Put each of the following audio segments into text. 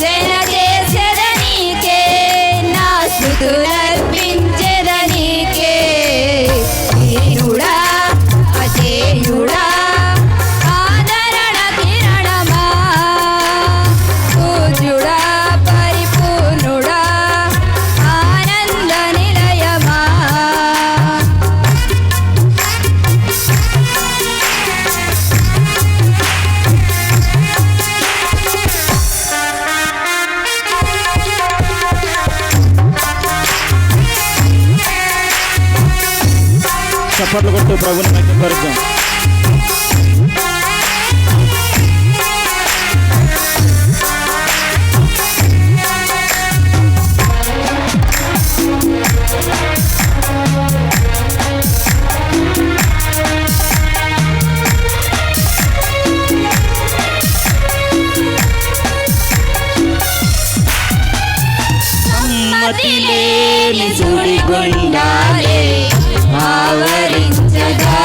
అర్చన చేసేద నీకే, నా స్తుతులర్పించెద నీకే. దీనుడా అజేయుడా ఆదరణ కిరణమా, పూజ్యుడా పరిపూర్ణుడా ఆనంద నిలయమా. చప్పట్లు కొట్టు ప్రభుని మహిమపరుద్దాం. సమ్మతి లేని సుడిగుండాలే ఆవరించగా,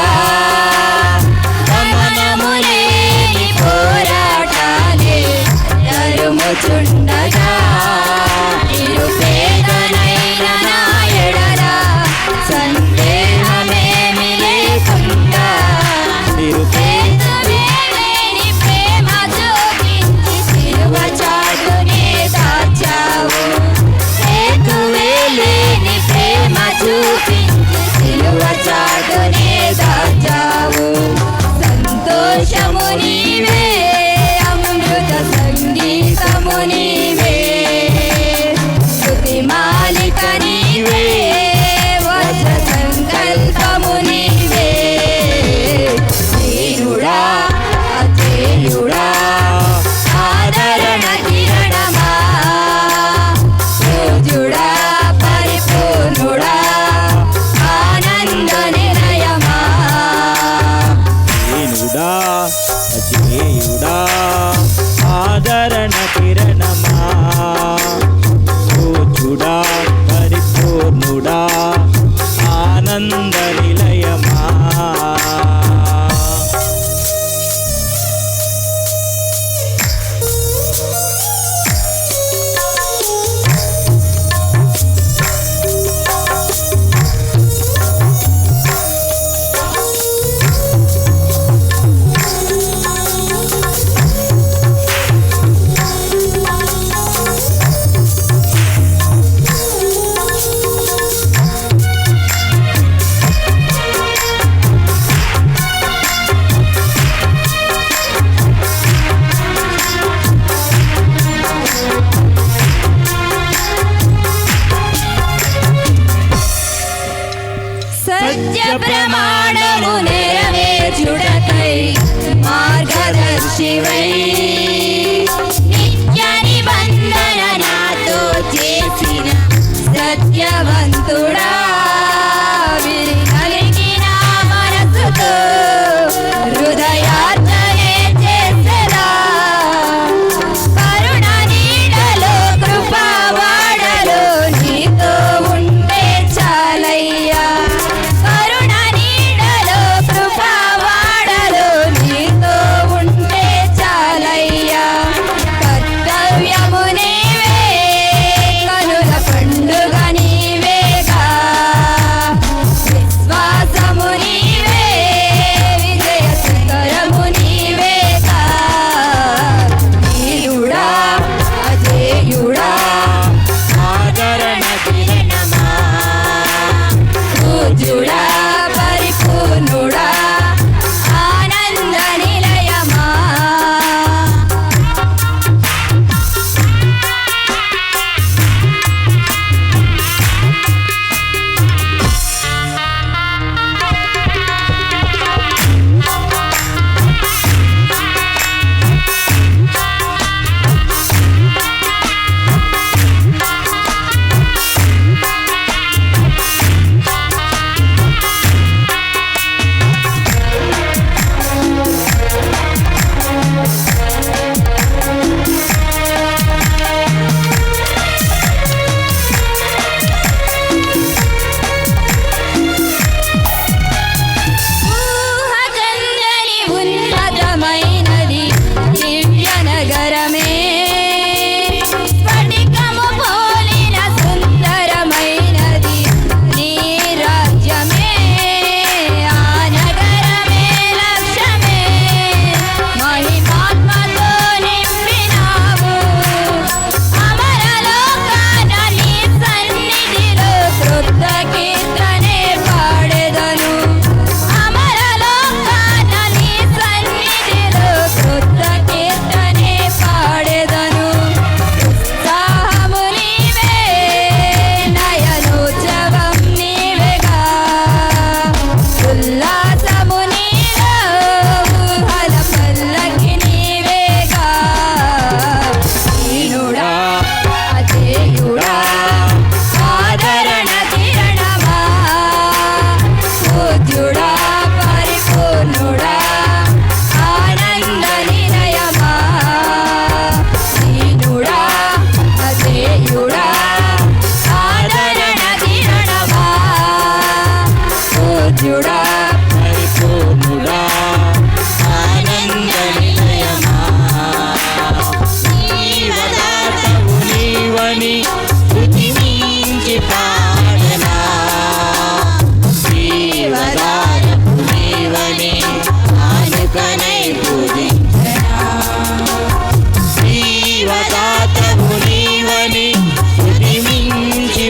గమనములేని పోరాటాలే తరుముచుండగా, నిరుపేదనైన నా ఎడల సందేహమేమి లేకుండా, నిరుపేదమే లేని ప్రేమ చూపించి సిలువ చాటునే దాచావు. హేతువే లేని ప్రేమ చూపించి సిలువ చాటునే దాచావు. సంతోషము నీవే, అమృత సంగీతము నీవే, స్తుతి మాలిక నీవే, వజ్ర సంకల్పము నీవే. దీనుడా అజేయుడా ఆదరణ కిరణమా, పూజ్యుడా పరిపూర్ణుడా ఆనంద నిలయమా. దీనుడా అజేయుడా ఆదరణ కిరణమా, పూజ్యుడా పరిపూర్ణుడా ఆనంద నిలయమా. సత్య ప్రమాణము నెరవేర్చుటకై మార్గదర్శివై, నిత్య నిబంధన నాతో చేసిన సత్యవంతుడా, విరిగలిగిన మనసుతో హృదయార్చనే చేసెదా. కరుణ నీడలో కృపావాడలో నీతో ఉంటే చాలయ్యా, కరుణ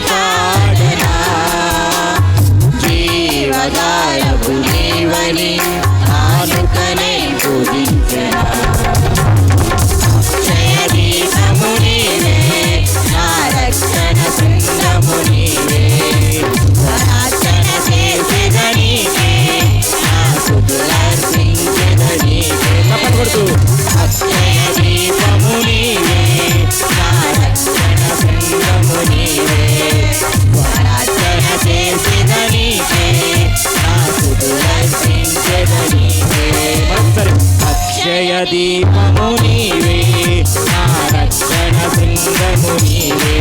పాడనా జీవదాయకు నీవని ఆనుకనే పూజించనా అక్షయ దీపము నీవే నా రక్షణ శృంగము నీవే ప్రార్థన చేసేద నీకే నా స్తుతులర్పించెద నీకే తప్పని కొడుతూ అక్షయ దీపము నీవే నా రక్షణ శృంగము నీవే ప్రార్థన చేసేద నీకే నా స్తుతులర్పించెద నీకే అక్షయ దీపము నీవే నా రక్షణ శృంగము నీవే